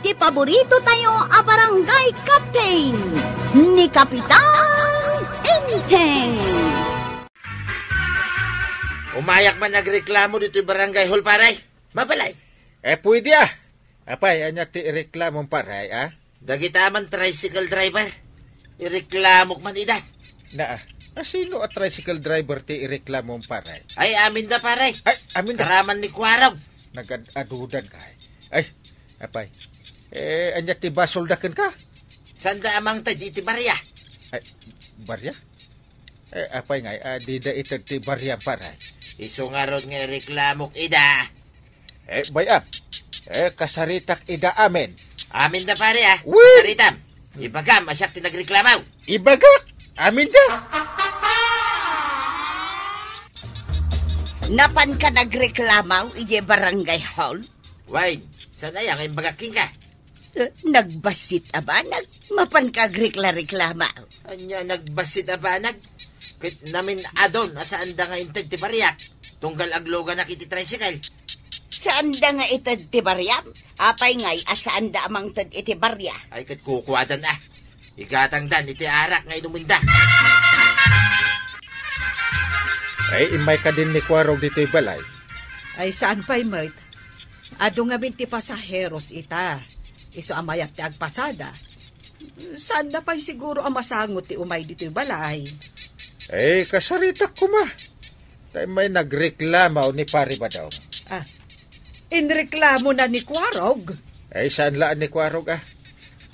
ti paborito tayo a barangay captain ni Kapitan Enteng. Umayak man nagreklamo dito yung barangay hall, paray. Mabalay. Pwede Apay, anya ti reklamong paray, Dagita man tricycle driver. Ireklamok man ida. Sino at tricycle driver ti ireklamong paray? Ay, amin da, paray. Ay, amin da. Karaman ni Kuwarog. Nag-adudan ka. Ay, apay. Anya ti basoldakan ka? Sanda amang tad iti barya. Ay, barya? Apay nga, di da itag ti barya paray. Iso nga ron nga reklamok ida. Bayam. Kasaritak ida amin. Amin da, pare, Wait! Saritam. Ibagam, asyak ti nagreklamaw. Ibagak! Amin da! Napan ka nagreklamaw ije barangay hall? Wine, sana yang imbagaking ka. Nagbasit abanag, mapan ka reklamaw. Anya nagbasit abanag. Kit namin adon, asaan da nga intag ti bariyak. Tunggal agloga na kiti tricycle. Saan da nga itad ti baryam? Apay ngay, asaan da amang tad iti barya? Ay kat kukuwadan Igatang dan iti arak nga inuminda. Ay, imay ka din ni Kuwarog dito'y balay. Ay, saan pa'y mait? Ado nga binti pasaheros ita. Iso amayat ti agpasada. Saan na pa'y siguro ang masangot ti umay dito'y balay? Kasaritak ko ma. Tay may nagreklamaw ni pari ba daw? Inreklamo na ni Kuwarog? Saan laan ni Kuwarog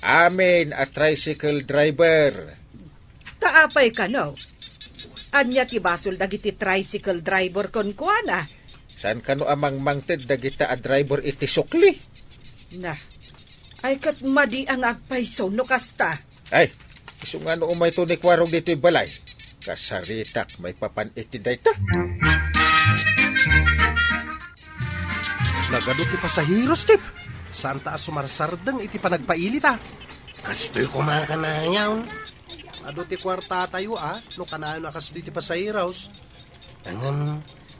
Amin at tricycle driver. Taapay ka no? Anya ti basol dagiti tricycle driver kon kuana? Saan kano amang mangted dagita a driver iti sukli? Na, ay kat madi ang agpayso no kasta. Ay, iso nga no umay to ni Kuwarog dito'y balay. Kasaritak may papan iti dayta. Nagado ti pasahiros, Tip. Saan taas sumarsardeng iti panagpailit, Kastoy kumakanayaw. Ado ti kwarta tayo, no kanayon na kasto ti pasahiros.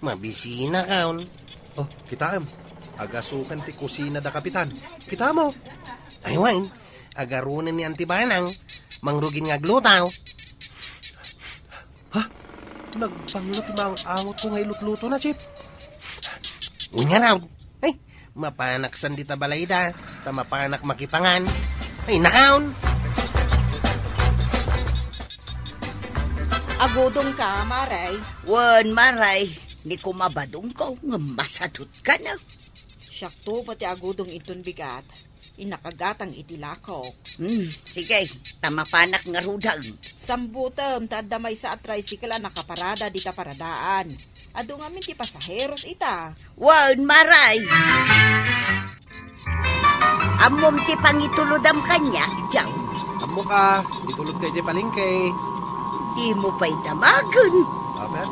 Mabisina kaon. Oh, kitaam. Agasukan ti kusina da kapitan. Kita mo. Ay, wine. Agarunin ni Antibanang. Mangrugin nga glutaw. Nagbanglot ti bang angot ko nga ilutluto na, Chip. Nga raw. Ay, mapanak sandita balayda. Mapanak makipangan. Ay, nakaon. Agodong ka, Maray. Wan, Maray. Ni kumabadong ko, nga masadot ka na. Syakto, pati agodong iton bigat. Inakagatang itilakok. Sige, tamapanak nga rudang. Sambutam, tadamay sa tricycle nakaparada dita paradaan. Ado nga min ti pasaheros ita. Wan, Maray. Amom ti pangitulodam kanya, Diyaw. Amo ka, itulog kayo di palengke. Di mo pa'y damagan.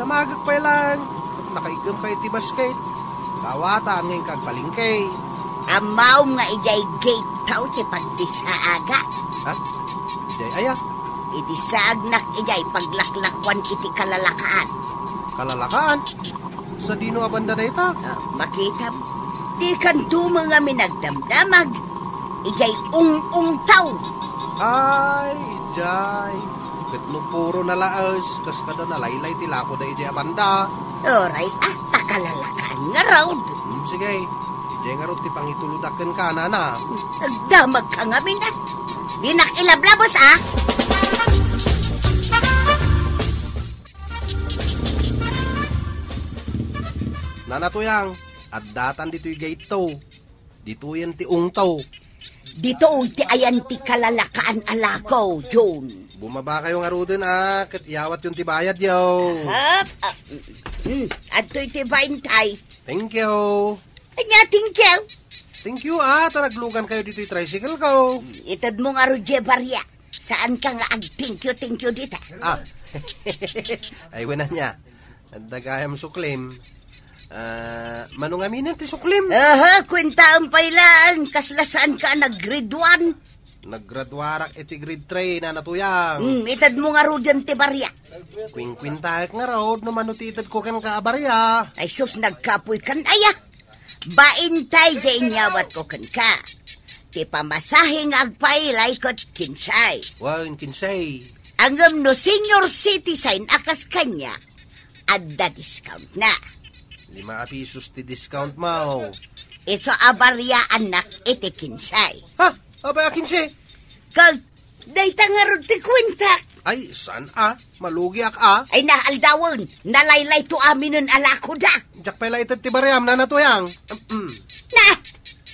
Damagag pa lang. Nakaigam kayo ti basket. Kawatan ngayon kag palengke. Amaw nga ijay gate tao ti pagdi sa aga. Ijay aya. Iti saagnak ijay paglaklakwan iti kalalakaan. Kalalakaan? Sa dino abanda na ita? Makita mo. Di kanto mga minagdamdamag. Ijay ung-ung-taw. Ay, ijay. Katno puro nalaas. Kas kada nalaylay tilako da ijay abanda. Oray, takalalakaan nga raw. Sige. Ijay nga ron ti pangituludakan ka, nana. Nagdamag ka nga mina. Di nakilablabos, Nana tuyang, at datan dito'y gate to. Dito yan ti ungtaw. Dito ti ayan ti kalalakaan alako, John. Bumaba kayo nga ruden, kat iyawat yung tibayad, yo. Adto'y ti baintay. Thank you. Anya, thank you. Thank you, taraglugan kayo dito yung tricycle ko. Itad mo nga Roger Barya. Saan ka nga thank you dita? Ay, wala niya. Dagayam suklim. Manungaminin ti suklim. Kwintaan pa ilang. Kaslasaan ka nag-grade 1. Naggraduarak iti grade 3 na natuyang. Itad mo nga Roger ti Barya. Kwinkwintahak nga raw, no manutitad ko kan kaabarya. Ay sus, nagkapoy kan aya. Baintay jay nyawat ko kan ka. ti pamasahing agpailay kot kinsay. Wan, kinsay. Angam no senior citizen akas kanya, adda discount na. 5 pisos ti discount mo. Iso abarya anak iti kinsay. Ha? Abay, kinsay. Kag, day tangarod ti kwintak. Ay, saan Malugi ak Ay naaldawon, nalaylay to amin nun alako da. Jak pala itad ti barayam na natuyang. Na,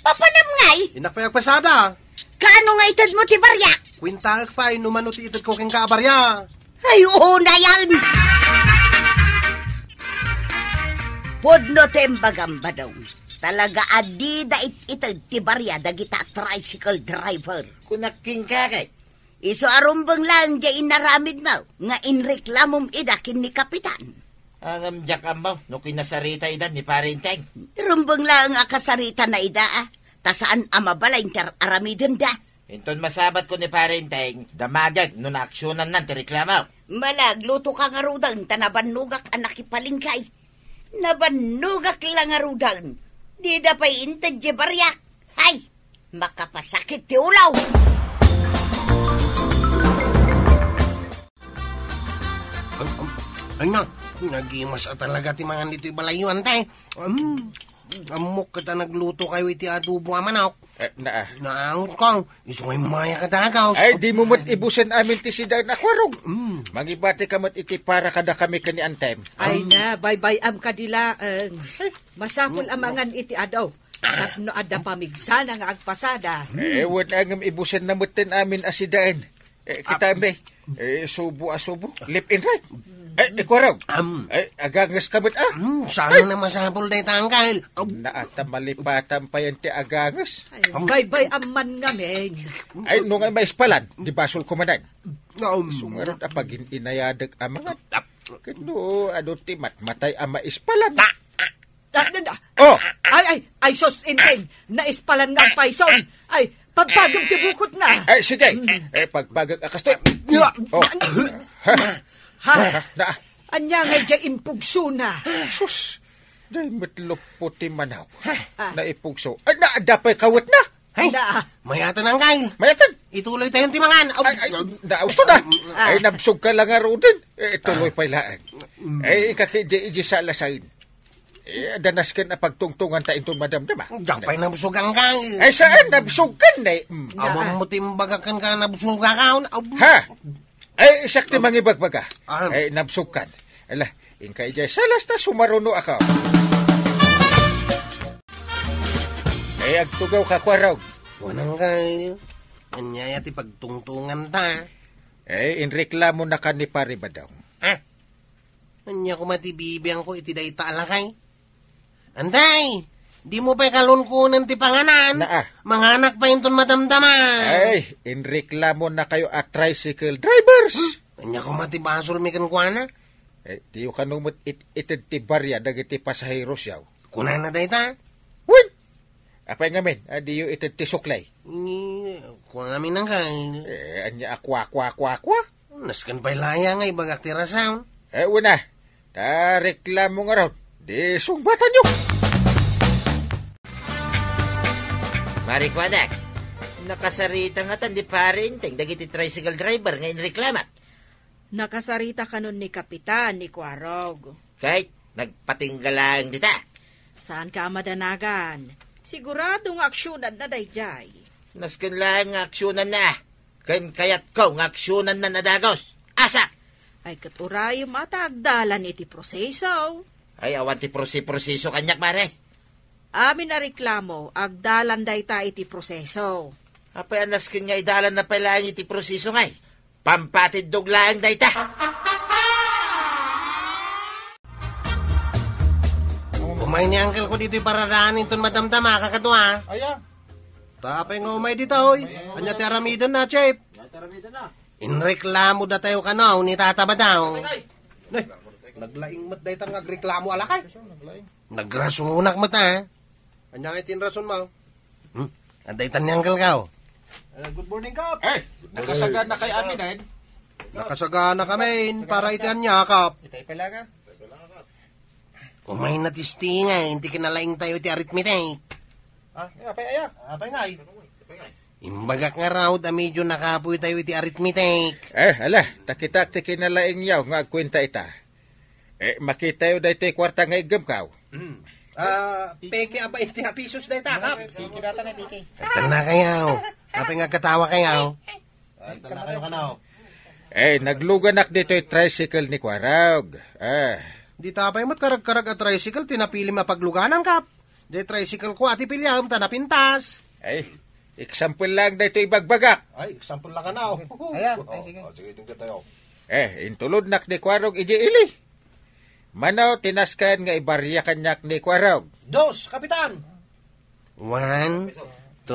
papanam ngay, Inak pa pasada. kaano nga itad mo ti barya? Kwintaak pa, inumano ti itad ko king kaabarya. Ay, oo na yan. Podno tembagamba daw. Talaga adi da itad ti barya dagita tricycle driver. Kunaking kakay. Iso arumbang lang di inaramid mo, nga inreklamom idakin ni Kapitan. Ang amjak ambaw, no kinasarita idan ni Parinteng. Rumbang lang nga kasarita na ida, tasaan amabala aramidin da. Inton masabat ko ni Parinteng, damagag no naaksyonan nan ti reklamo. Malagluto ka nga rudang, tanabanugak anak ipalingkay. Nabanugak lang nga rudang, di da pa'y intad di baryak. Hay, makapasakit ti ulaw. Ano? Nagimas talaga ti mga dito balayuan tay. Amok kita nagluto kayo iti adobo amanok. Naangot kong, iso ngay maya katagaw. Ay, di mo mo't ibusan amin ti sidag na kwarog. Magibati ka mo't iti para kada kami kani antem. Ay na, bye-bye am kadilaang. Masapol amangan iti adaw. Tapno ada pamigsana nga agpasada. Ewan ang ibusan na mo't amin asidaan. Kita be, subo. Lip and right. Kwarog. Agangas ka mo't Sana na masapol day tangkal. Naata malipatan pa yan ti agangas. Ay, bye-bye aman nga men. Ay, nung ay maispalan, di basol kumanan. Sungarot apagin inayadag amangat. Kano, ti matmatay ang maispalan. Oh! Ay, sos inteng, naispalan nga ang paison. Ay, pagpagam ti bukot na. Ay, sige. Pagpagag akas to. Ha? Anya nga dyan impugso na. Sus, day matlo puti manaw. Naipugso. Ay, naadapay kawat na. Ay, Na, mayatan ang kail. Mayatan. Ituloy tayong timangan. Ay, nausto na. Ay, nabsog ka lang nga roon din. Tuloy pa ilaan. Ay, kakidi sa alasain. Danas ka na pagtungtungan tayo itong madamdama. Jak pa'y nabusog ang kail. Ay, saan? Nabsog ka na eh. Amon mo timbagakan ka nabusog ka kaon. Ha? Ay, sakti mangibagbaga. Ah. Ay, nabsog kan. Ala, inkay dyan, salas na sumaruno ako. Ay, agtugaw ka, kwarog. Wanang kail. Anyaya ti pagtungtungan ta. Ay, inreklamo na ka ni pare ba daw? Ha? Anya ko matibibiyang ko iti day taalakay. Anday! Di mo pa'y kalunkunan ti panganan. Mga anak pa inton madamdaman. Ay, inreklamo na kayo at tricycle drivers. Anya ko matibasol mi kan kuana. Ay, diyo kanumot itid ti barya dagiti pasaheros yaw. Kuna na day ta. Win! Apay ngamin, diyo itid ti suklay. Kuha kami nang kain. Anya akwa. Naskan pa'y laya nga ibagak ti rasaw. Una, ta reklamo nga raw. Di sungbatan nyo. Marikwanak, nakasarita nga tan di Parinteng dagiti tricycle driver nga inreklamat. nakasarita ka nun ni Kapitan, ni Kwarog. Kahit nagpatinggalang dita. Saan ka madanagan? Siguradong aksyonan na dayjay. Naskan lang nga aksyonan na. Kayat ko nga aksyonan na nadagos. Asa? Ay katurayo matagdalan iti proseso. Ay awan ti proseso kanyak mare. Amin na reklamo, agdalan dayta iti proseso. Apay anaskin nga idalan na pala iti proseso ngay. Pampatid duglaang dayta. Umay ni uncle ko dito para daanin ton madamdama kakadwa. Aya. Tapay nga umay dito hoy. Anya ti aramidan na, chef. Inreklamo da tayo kano, ni tata ba daw? Naglaing mat day tang agreklamo alakay. Nagrasunak mat ha. Anya nga tinrason mo? Anday tan ni uncle ka. Good morning, Kap. Nakasagan na kay amin eh. Nakasagana kami para itian niya, Kap. Itay pala ka. Umay na tistinga, hindi kinalaing tayo ti arithmetic. Apay aya. Apay nga Imbagak nga raw, medyo nakapoy tayo iti arithmetic. Ala, takitak ti kinalaing yaw nga agkwenta ita. Makita yun dahi ti kwarta nga igam kaw. Peke aba iti pisos dahi takap. Piki data na, piki. Atan na kayaw. Kapag nga katawa kayaw. Atan na kayo kanaw. Nagluganak dito yung tricycle ni Kwarog. Di tapay mat karag-karag at tricycle, tinapili mapagluganan kap. Di tricycle ko ati pilyam, tanapintas. Example lang dito ibagbagak. Ay, example lang kanaw. Ayan, sige. Sige, tingka tayo. Intulod nak ni Kwarog iji ili. Manaw tinaskan nga ibarya kanyak ni Kwarog. 2, kapitan. 1, 2,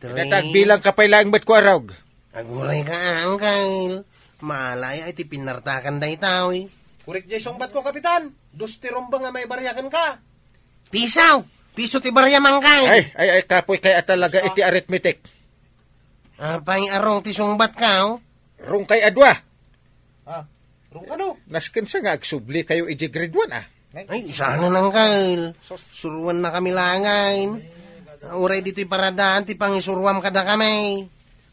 3. Natagbilang kapay lang mat Kwarog. Aguray ka, Uncle. Maalay ay ti pinartakan dahi tao. Kurik jay songbat ko, kapitan. 2 tiromba nga may baryakan ka. Pisaw! Piso ti barya mangkay. Ay, kapoy kaya talaga iti arithmetic. Apay arong ti songbat ka, Rung kay adwa. Rung ka no? Nasken sa nga agsubli kayo iji grade 1 Ay, sana nang Kyle. Suruan na kami langain. Uray dito'y paradaan, ti pangisuruam kada kami.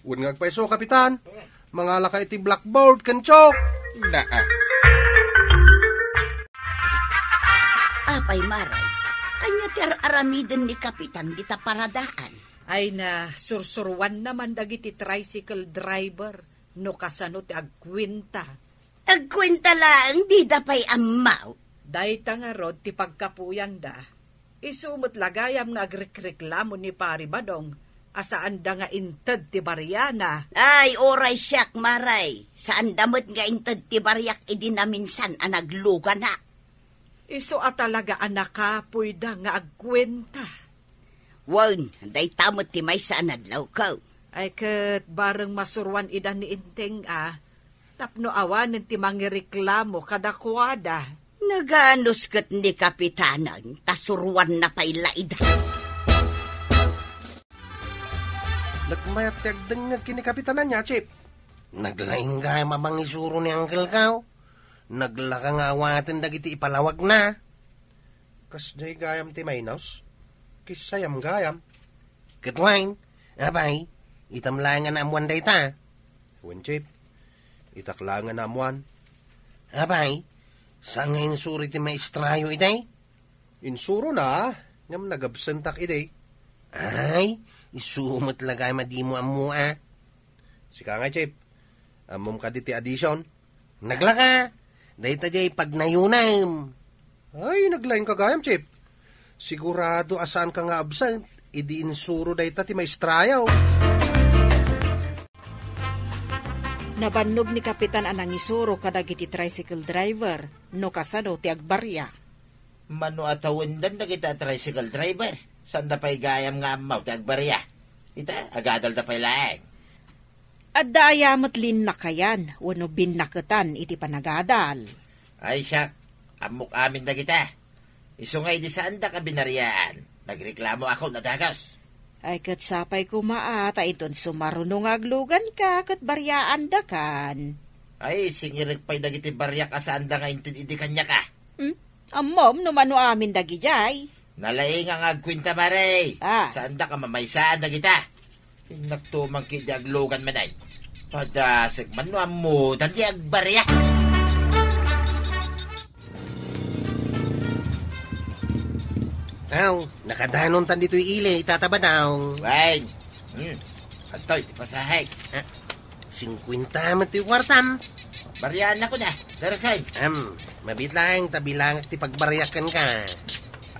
Huwag ngagpaiso, kapitan. Mga laka iti blackboard, kanchok. Apay maray, anya ti aramiden ni kapitan dita paradaan. Ay na sursurwan naman dagiti tricycle driver no kasano ti agkwenta. Agkwenta lang, di dapay amaw. Dahita nga rod ti pagkapuyan da. Isumot lagayam nga agrekreklamo ni Pari Badong asaan da nga inted ti Bariana. Ay, oray siyak maray. Saan damot nga inted ti baryak idinaminsan anagluga na. Iso talaga anakapoy da nga agkwenta. Wan, day tamot ti may saan adlaw ko. Ay ket bareng masurwan idan ni Inteng tapno awanen ti mangireklamo kadakwada. Naganos ket ni kapitanan, tasurwan na pailaid. Nagmayat ti agdengag kini kapitanan niya, Chip. Naglaing gaya mabang isuro ni Uncle Kao. Naglaka nga awatin dagiti ipalawag na. Kas jay gayam ti Maynos. Kisayam gayam. Kitwain, abay, itamlangan na amuan day ta. Wen, Chip, itaklangan na amuan. Abay, saan nga insuri ti maestrayo iday? Insuro na, ngam nagabsentak iday. Ay, isumot lagay madimo amua. Sika nga, Chip, amom ka diti addition. Naglaka, dahi ta jay pagnayunam. Ay, naglaing kagayam, Chip. Sigurado asaan ka nga absent, idi insuro dahi ta ti maestrayaw. Nabannog ni Kapitan anang isuro kadagiti tricycle driver no kasano ti agbarya. Mano atawendan na kita tricycle driver. Saan da pa'y gayam nga amaw ti agbarya? Ita, agadal da pa'y laeng. Adda ayamat linnakayan wano binnaketan iti panagadal. Ay siya, amok amin na kita. Iso nga di saan da ka binariyaan. Nagreklamo ako na dagos. Ay kat sapay kumaata iton sumarunong aglugan ka kat baryaan da kan. Ay, singirig pa'y dagiti baryak asaan da nga intindi kanya ka. Amom numano amin dagi jay. Nalaing ang agkwinta maray. Saan da ka mamaysaan da kita. Nagtumang kidi aglugan manay. Padasig man no amo, dandi agbarya. Aw, nakadanon tan dito'y ili, itataba daw. Wait. Agtoy, ti pasahay. 50 man ti kwartam. Baryaan ako na, darasay. Mabit lang, tabilang ti pagbaryakan ka.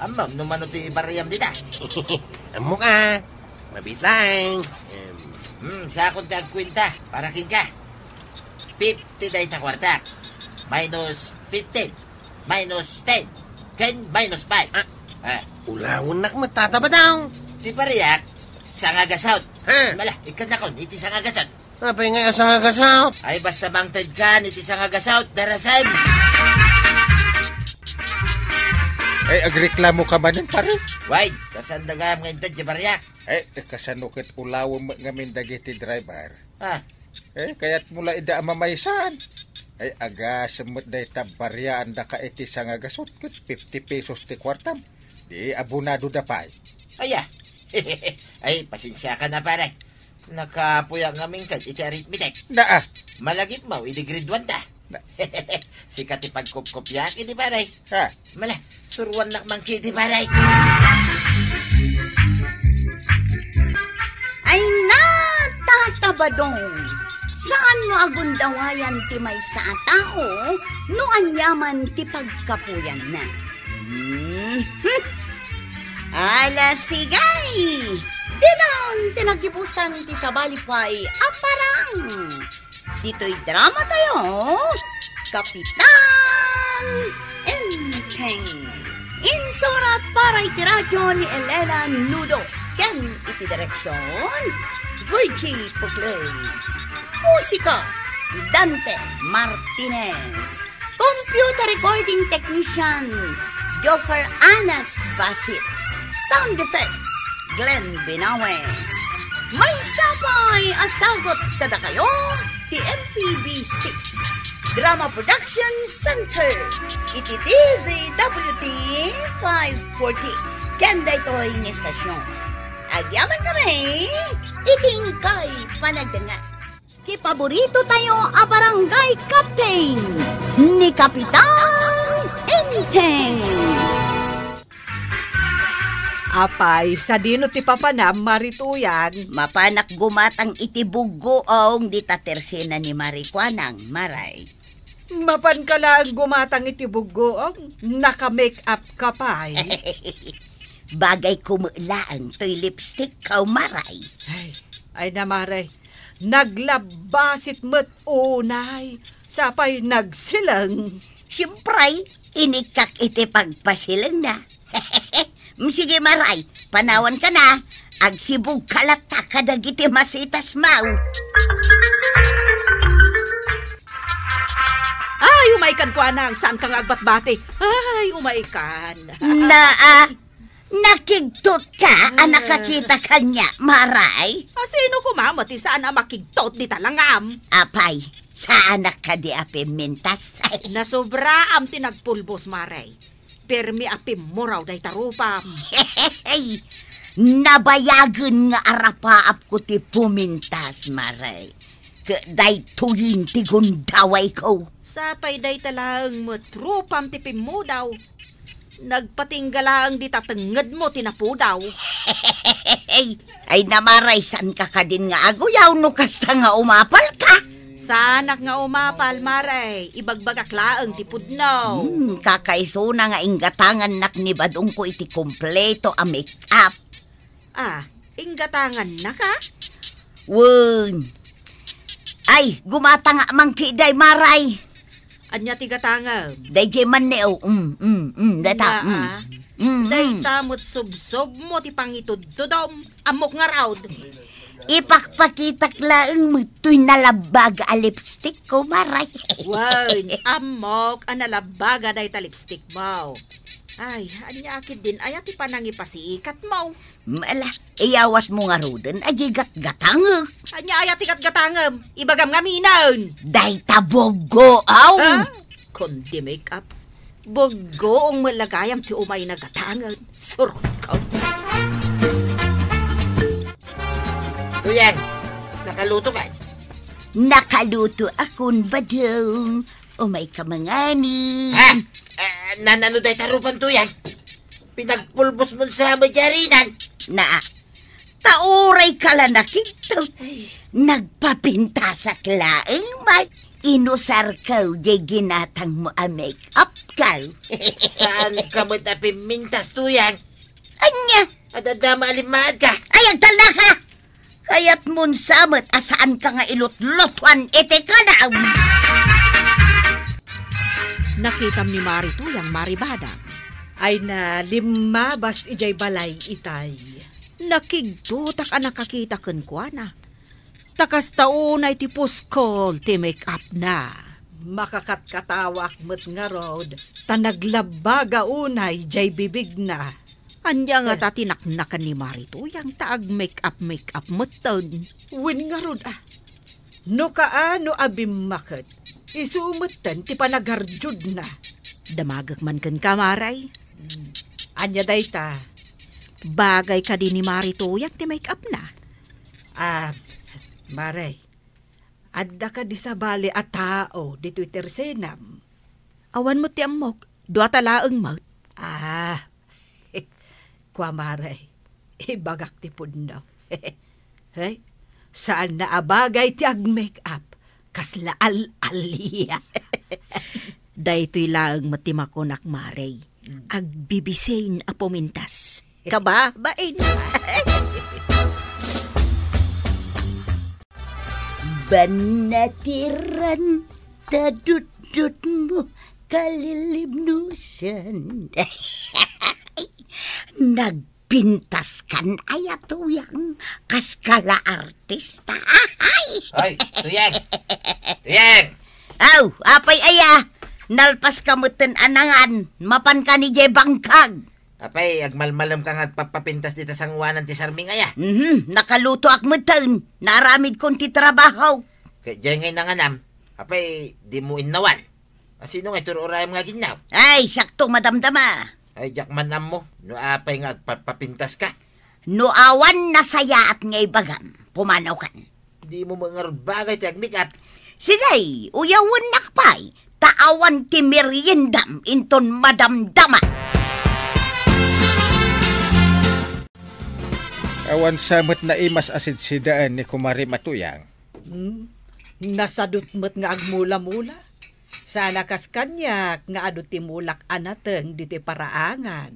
Amam, numano ti baryam dita. Amo ka, mabit lang. Sa akong ti agkwinta, para kin ka. 50 day ta kwarta. Minus 15. Minus 10. Ken minus 5. Ulawon nak matataba daw. Ti baryak, sangagasot. Ha? Mala, ikan nakon, iti sangagasot. Apay nga sangagasot. Ay basta bangtad ka, iti sangagasot, darasay. Ay, agreklamo ka man nun, pare? Wait, kasandagam nga intad ti baryak. Kasanukit ulawon ngamin dagiti driver. Kaya't mula ida amamaysan. Ay, aga semut day tabaryaan da ka iti sangagasot ket 50 pesos ti kwartam. Di abunado da pay. Aya, Ay, pasensya ka na paray. Nakapuya ng aming kag iti arithmetic. Naa. Malagip mo, iti grade 1 ta. Sikat ipagkop-kopyak, iti paray. Ha? Mala, surwan nak mangki, iti paray. Ay natatabadong, saan mo agundawayan ti may sa tao, no anyaman ti pagkapuyan na. Ala sigay, dinan tinagipusan ti sabalipay aparang. Dito'y drama tayo, Kapitan Enteng. Insurat para iti radyo ni Elena Nudo. Ken iti direksyon, Virgie Pugley. Musika, Dante Martinez. Computer recording technician, Joffer Anas Basit. Sound effects, Glenn Binawe. May sapay asagot kada kayo, ti MPBC. Drama Production Center, iti DZWT 540. Kanda ito'y ng estasyon. Agyaman kami, iting kay panagdanga. Kipaborito tayo a barangay captain ni Kapitan Enteng. Apay, sa dino ti papanam, marituyan. Mapanak gumatang itibugoong di tatersina ni Marikwanang, Maray. Mapan ka lang gumatang itibugoong, naka-make up ka pa Bagay kumulaang to'y lipstick kaw, Maray. Ay namaray, naglabasit mo't unay, sapay nagsilang. Siyempre, inikak iti pagpasilang na. Sige, Maray, panawan ka na. Agsibog kalata ka dagiti masitas mau. Ay, umaikan ko anang, saan kang agbat-bati? Ay, umaikan. Nakigtot ka, nakakita kanya, Maray. Sino kumamati saan ang makigtot di talangam? Apay, saan ka di api mintas? Nasobra am tinagpulbos, Maray. Permi api mo raw day tarupam. Nabayagan nga arapaap ko ti pumintas, Maray. Day tuyin ti gundaway ko. Sapay day talang matrupam ti pimu daw. Nagpatinggalaang di tatenged mo tinapudaw. Ay namaray, san ka din nga aguyaw no kasta nga umapal ka? Sanak nga umapal, Maray. Ibagbagaklaang ti pudnaw. Kakaisuna nga inggatangan nak ni badong ko iti kompleto a make-up. Inggatangan na ka? Wun. Ay, gumata nga mangkiday, Maray. Anya ti gatanga. Day man neo. Data. Day tamot subsob mo ti pangitudtudom. Amok nga raud. Ipakpakitak laeng mo to'y nalabag a lipstick ko, Maray. Wan, amok ang nalabaga day ta lipstick mo. Ay, anya akid din ayat ti panangipasiikat mo. Mala, iyawat mo nga roden, agigat-gatang. Anya ayat ti gatgatangam, ibagam nga minan. Day tabogo, aw. Kundi make up. Bogo ang malagayam ti umay na gatangan. Surot ka. Tuyang, nakaluto ka? Nakaluto akon badong. Umay ka mangani. Nanano day tarupan, Tuyang? Pinagpulbos mo sa madyarinan. Tauray ka lang nakito. Nagpapinta sa klaeng may. Inusar ka, di ginatang mo a make-up ka. Saan ka mo tapimintas, Tuyang? Anya? Adadama alimaad ka. Ay, agdala ka! Kaya't mun samot, asaan ka nga ilot-lotwan, ete ka na. Nakitam ni Mari Tuyang maribada. Ay na limabas ijay balay itay. Nakigdutak ang nakakita kan kwa na. Takas taon ay tipos kol ti make up na. Makakatkatawak mo't nga rod. Tanaglabaga unay jay bibig na. Anya nga tatinaknakan ni Mari Tuyang taag make up moton. Win nga rod No kaano abimakot. Isumutan ti panagharjud na. Damagak man kan kamaray. Anya day ta. Bagay ka din ni Marituyak ti make up na. Maray, adda ka di sa bali at tao di Twitter senam. Awan mo ti amok, dua talaang maut. Kwa Maray, ibagak ti pundaw. Hey, saan na abagay ti ag make up? Kasla al-aliya. Daytoy laang matimakonak Maray. Agbibisain a pumintas. Kaba, bain. Banatiran, tadut-dut mo, kalilibnusan. Nagpintas kan ayatuyang kaskala artista. Hoy, tuyang! Tuyang! Aw, apay aya, nalpas kamutin anangan, mapan ka ni Jay Bangkag. Apay, agmalmalam ka nga papapintas dito sa ngwanan ti Sarming aya. Nakaluto ak mutin, naramid kong ti trabaho. Kaya dyan ngay nanganam, apay, di mo inawan. Sino nga ituro orayam nga ginaw? Ay, sakto madamdama. Ay, jakman nam mo, no apay nga papapintas ka. No awan na saya at ngay bagam, pumanaw kan. Di mo mga bagay ti agmikap. Sila'y, uyawon nakpay, taawan ti meriendam inton madamdama. Awan samot na imas asid sidaan ni Kumari Matuyang. Nasadot mo't nga agmula-mula. Sana kas kanyak nga adu ti mulak anateng di ti paraangan.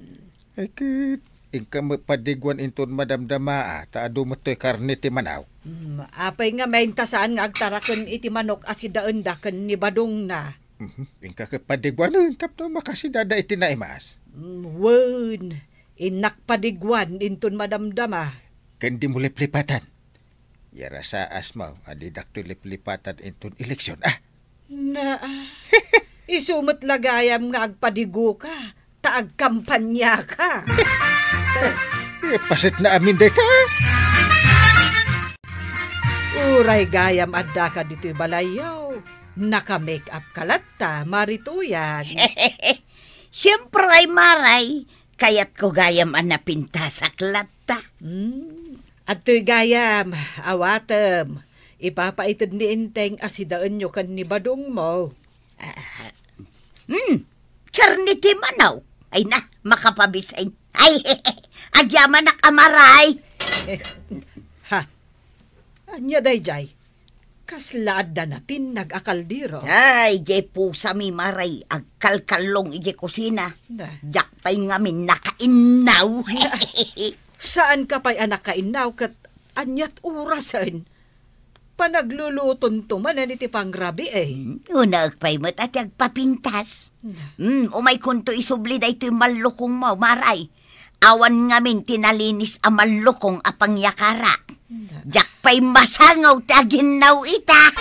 Ay kit, ingka mapadigwan inton madamdama ta adu mo to'y karne ti manaw. Apay nga maintasaan nga agtarakon iti manok asidaan daken ni badong na. Ingka kapadigwan tapno makasidada iti naimas. Wen, inakpadigwan inton madamdama. Kandi mo liplipatan. Yara sa asmaw, adidak to liplipatan inton eleksyon. Isumot lagayam nga agpadigo ka, taag kampanya ka. Pasit na amin de ka. Uray gayam adda ka dito'y balayaw. Naka-make up kalatta, Marituyan. Siyempre ay maray, kaya't ko gayam anapinta sa klata. At to'y gayam, awatem, ipapaitid ni Inteng asidaan nyo kan ni badong mo. Karni ti manaw. Ay na, makapabisain. Ay, agyaman na kamaray. Anya day jay, kaslaad da natin nag-akaldiro. Ay, jay pusa mi maray, agkalkalong ije kusina. Jak pa'y ngamin nakainaw. Saan ka pa'y anak kainaw kat anyat urasan? Panagluluton tuman iti pangrabi Una agpay mo't at agpapintas. Umay kunto isubli da ito'y malukong mo, maray. Awan ngamin tinalinis ang malukong apang yakara. Jak pa'y masangaw taginaw ita.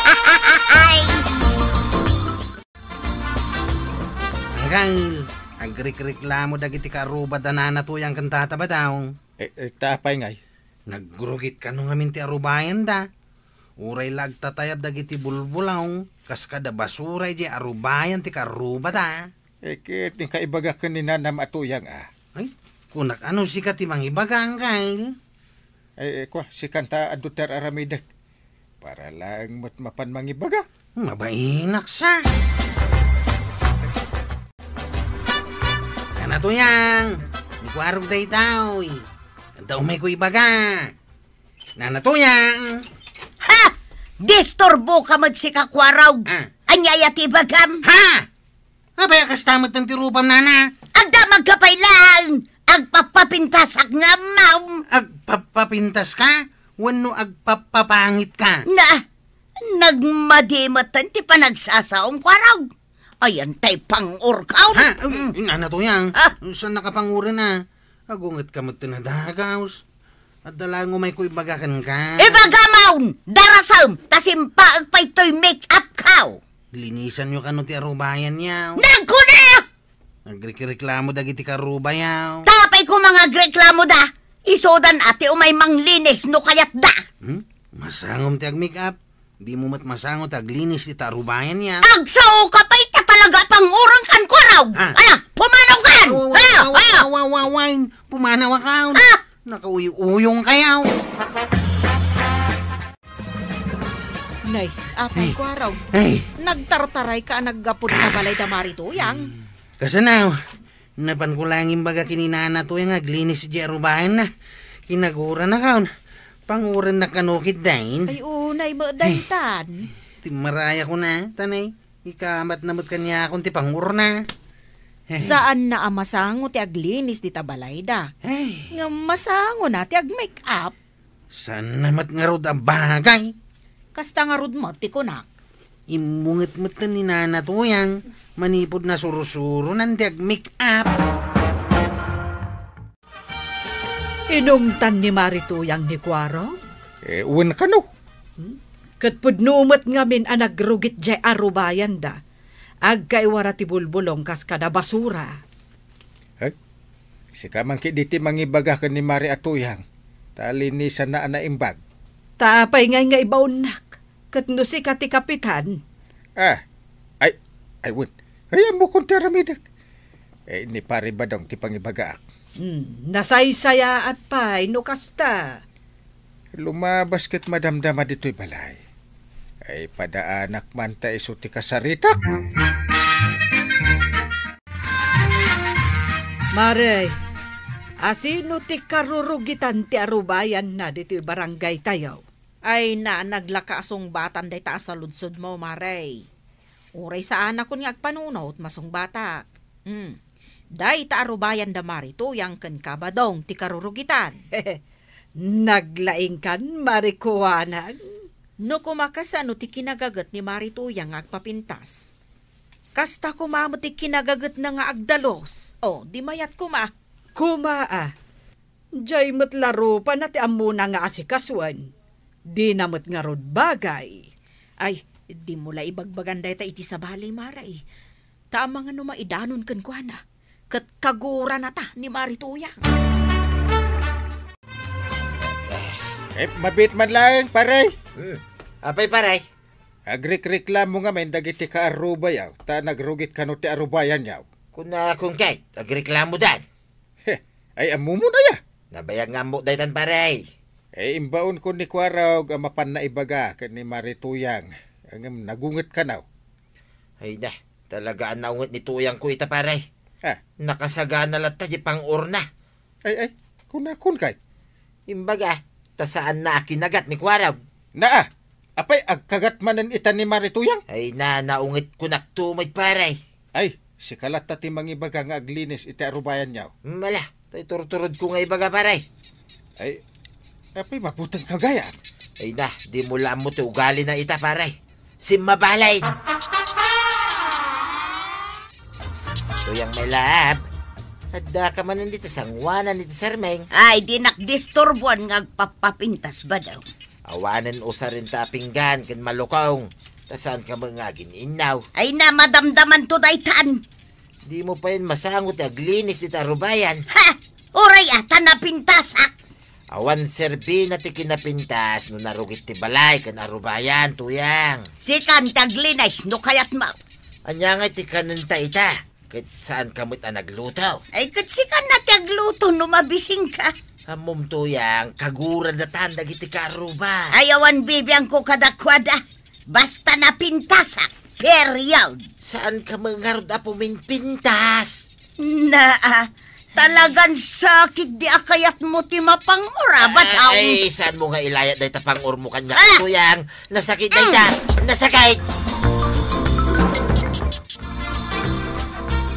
Angkal, agrik-reklamo dagiti karuba danana tuyang kantata ba daw? Tapay ngay. Nagrugit ka nung amin ti arubayan da. Uray lagtatayab dagiti bulbulaw. Kas kada basuray di arubayan ti karuba da. Kit, yung kaibaga ka ni Nanam Atuyang Ay, kunak ano si ka ti mangibaga angkal? Kwa, si Kanta Aduter Aramidak. Para lang mapan mangibaga. Mabainak sa. Kana tuyang, ikwarog day tao. Daw may ko ibaga. Nanatuyang. Ha! Disturbo ka magsikakwaraw. Anyaya ti bagam. Ha! Abay, kastamot ng tirupam, nana. Agda magkapay lang. Agpapapintas ak nga, ma'am. Agpapapintas ka? Wano agpapapangit ka? Nagmadimatan ti panagsasaong kwaraw. Ayan tay pang-urkaw. Ha? Nanatuyang. Saan nakapangurin na? Agungat ka mo tinadagaws. At dalango may ko ibagakan ka. Ibagamaon! Darasam! Tasimpa agpay to'y make-up kaw. Linisan nyo ka no ti arubayan yaw. Nagkuna! Nagreklamo dagiti karubayaw. Tapay ko mga reklamo da. Isodan ate umay manglinis no kayat da. Masangom ti ag-make-up. Di mo mat masangom ti aglinis ti arubayan yaw. Agsaw ka pa'y ka talaga pang-urang kan kwaraw. Ala, pumanaw ka! Saan? Pumanaw ka. Ah! Nakauyo-uyong kayaw. Nay, apay ko araw. Ay, Nagtartaray ka naggapod na balay da Marituyang. kasanaw. Napan ko lang yung baga kininana to yung aglinis si Jerubahan na. Kinagura na kaon. Panguran na kanukit dahin. Ay unay mo daytan. Timaraya ko na, tanay. Ikamat namot kanya akong tipangur na. Saan na amasango ti aglinis di tabalay da? Ay, Nga masango na ti ag-make up. saan namat nga rod ang bagay? Kasta nga rod mo ti kunak. Imunget-mut na ni Nana to yang. Manipod na surusuro ng make up. Inungtan ni Marituyang ni Kwaro? Uwan ka no. Kat pudnumat ngamin ang nagrugit jay arubayan da. Agkay wara ti bulbulong kas kada basura. Si kamang kiditi mangibaga ka ni Mari Atuyang. Talinisan na imbag. Tapay nga ibaunak. Kat no si kati kapitan. Ay, wun. Hayaan mo kong teramidak. Ni pare ba dong ti pangibaga? Nasaysaya at pay no kasta. Lumabas ket madamdama dito'y balay. Ay padaanak man ta iso ti kasarita. Maray, asino ti karurugitan ti arubayan na dito barangay tayo? Ay na naglakaasong batan day taas sa ludsod mo, Maray. Uray sa anak ko nga agpanunot masong bata. Day taarubayan da Marituyang ken kabadong ti karurugitan. Naglaing kan marikuanag. No kumakasano ti kinagagat ni Marituyang agpapintas. Kasta kumamo ti kinagagat na nga agdalos. O, di mayat kuma. Kumaa. Diyay matlaro pa na ti amuna nga asikaswan. Di namot nga rod bagay. Ay, di mula ibagbagan day ta iti sa balay, Maray. Tama nga no maidanon kan kwa na. Kat kagura na ta ni Marituyang. Mabit man lang, pare. Apay paray. Agrik-reklamo nga men dagiti ka aruba yaw. Ta nagrugit kano ti arubayan yaw. Kuna kung kahit, agreklamo dan. Ay amu mo na ya. Nabayag nga mo daytan paray. Imbaon ko ni Kwaraw mapan na ibaga ken ni Marituyang. Ang nagunget ka naw. Ay na, talaga ang naungot ni tuyang ko ita paray. Ha? Nakasagana lang tayo pang urna. Ay, kun kay. Imbaga, tasaan na akinagat ni Kwaraw. Naa, apay agkagat manen ita ni Marituyang. Ay na, naungit ko naktumay paray. Ay, si kalata ti mangibaga nga aglinis iti arubayan yaw. Mala, tayo turturod ko nga ibaga paray. Ay, apay maputang kagaya. Ay na, di mo lang mo ti ugali na ita paray. Simmabalay. Tuyang may lab. Adda ka man nandito sangwanan nito Sarmeng. Ay, di nakdisturbuan nga agpapapintas ba daw? Awanan usa rin ta pinggan ken malukong. Tasaan ka mga gininaw. Ay na, madamdaman to daytan. Di mo pa yun masangot aglinis dito arubayan. Ha! Uray ata na pintasak. Awan serbi na ti kinapintas no narugit ti balay ken arubayan tuyang. Sikan taglinay, no kayat ma. Anya nga ti kanenta ita. Ket saan kamot ang naglutaw? Ay, katsikan na tagluto, no mabising ka. Hamom tuyang, kagura na tandag iti karuba. Ayawan bibiyang ko kadakwada. Basta na pintasak. Period. Saan ka mangarod na puminpintas? Talagang sakit di akayat mo ti mapangura. Bataw. Ay, saan mo nga ilayat na ita pang urmo kanya tuyang? Nasakit na ita. Nasakit.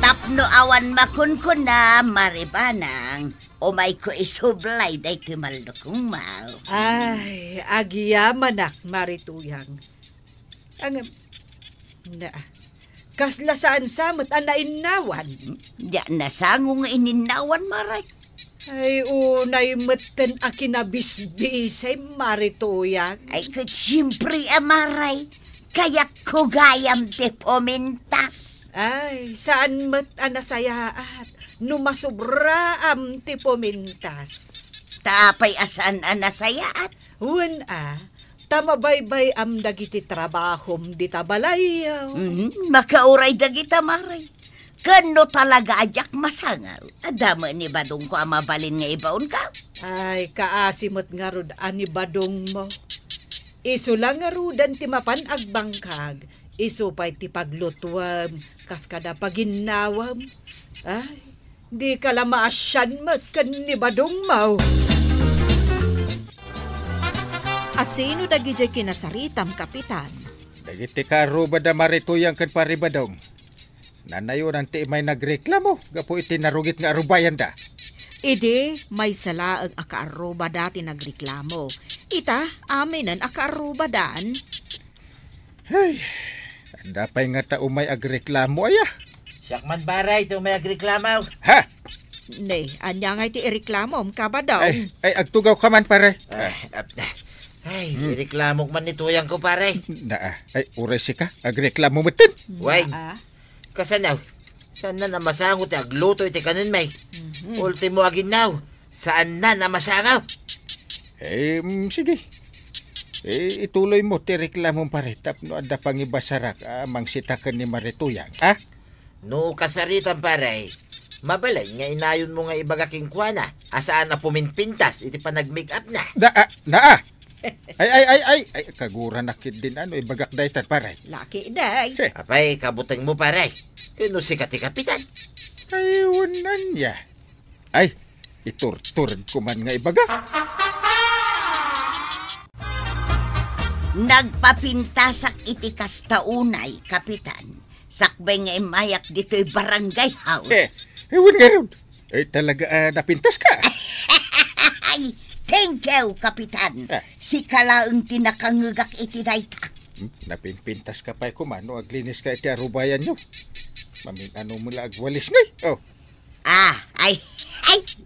Tapno awan makunkun na maribanang. Umay ko isublay day ti malukong mau. Ay, agiyamanak Marituyang. Kasla saan samot ang nainawan? Diyan na sangong ininawan, Maray. Ay, unay meten a kinabisbisay Marituyang. Ay, kat siyempre, Maray. Kaya't ko gayam ti pumintas. Ay, saan met ang nasayaat? Numasubra am ti pumintas. Tapay asan ang nasayaat. Wen tamabaybay am dagiti trabahom di tabalayaw. Makauray dagita, Maray. Kano talaga ajak masangaw. Adama ni Badong ko ang mabalin nga ibaon ka. Ay, kaasimot nga rod ani Badong mo. Iso lang nga rodan ti mapan agbangkag. Iso pa'y ti paglutwam, kas kada paginawam. Ay, di ka lang maasyan mat kan ni Badong mo. Asino dagijay kinasaritam, Kapitan? Dagiti karuba da marituyang kan paribadong. Nanayon ang ti may nagreklamo. Gapo iti narugit nga arubayan da. Ide, may sala ang akaaruba dati nagreklamo. Ita, aminan akaaruba daan. Hey, dapay nga tao may agreklamo aya. Siyakman baray, ito may agreklamaw. Ha? Ne, anya nga iti ireklamo, kabadaw. Ay, agtugaw ka man pare. Ay, ireklamok man nituyang ko, pare. Ay, uresi ka. Agreklamo mo tin. Wait, kasanaw. Saan na namasangot agluto iti kanin may? Ultimo aginaw. Saan na namasangaw? Sige. Ituloy mo ti reklamo pare. Tapno ada pangibasarak mangsitakan ni Marituyang. No kasaritan pare. Mabalay nga inayon mo nga ibagaking kuana. Asaan na puminpintas iti panag-make up na. Ay, kagura nakit din ibagak daytan pare. Laki day. Apay, kabutang mo pare. Kano si kati kapitan? Ay, unan niya. Ay, itur-tur ko man nga ibagak. Nagpapintasak iti kastaunay, Kapitan. Sakbay nga imayak dito'y barangay house. Ewan nga ron. Talaga napintas ka. Ay, thank you, Kapitan. Si kalaang tinakangugak iti dayta. Napinpintas ka pa'y kumano, aglinis ka iti arubayan nyo. Mamin ano mula agwalis ngay. Ay,